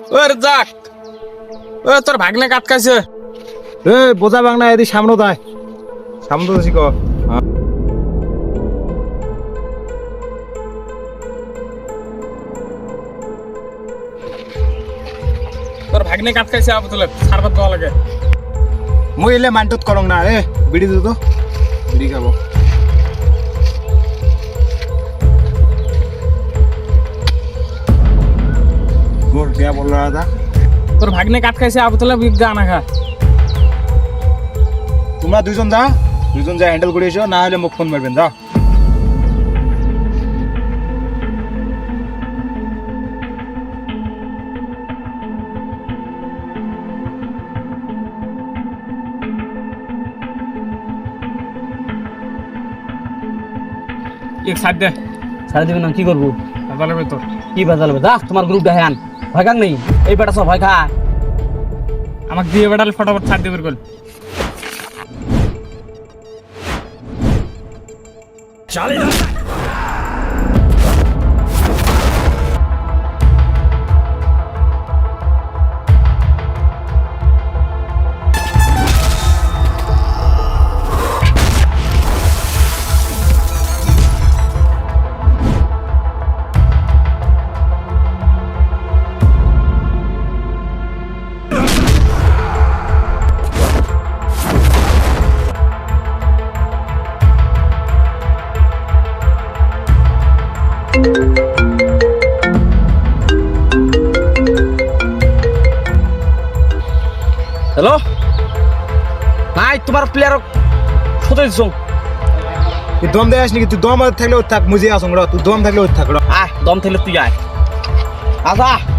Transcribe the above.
ওর যাক ও তোর ভাগ্নে কাটকাইছে এ বোঝা বাংলা এদি সামনে দায় সামনে তো শিখ তোর ভাগ্নে কাটকাইছে আবুতুলে সারবত দেওয়া লাগে মই এলে মানটত করং না রে বিড়ি দে তো বিড়ি খাবো গোর দিয়া বললো দাদা তোর ভাগ্নে কাটকাইছে আবুতুলে বিজ্ঞা আনা খা তোমরা দুইজন যা হ্যান্ডেল করে এসো না হলে মুখ ফোন মারবেন যাও এক সাইড দে ছাড়ে দিবেন না কি করবো বাজালে তোর কি বাজালবে যা তোমার গ্রুপ দেখান ভয় কাক নেই এই বেটা সব ভয় খা আমাকে দিয়ে বেড়ালে ফটাফট ছাড় দিয়ে বের কর হ্যালো নাই তোমার প্লেয়ার সতে দিছ তুই দম দেয় নাকি তুই দম থাকলে থাক মুজিয়ে আসং তুই দম থাকলে থাক আয় দম থাকলে তুই আয় আচ্ছা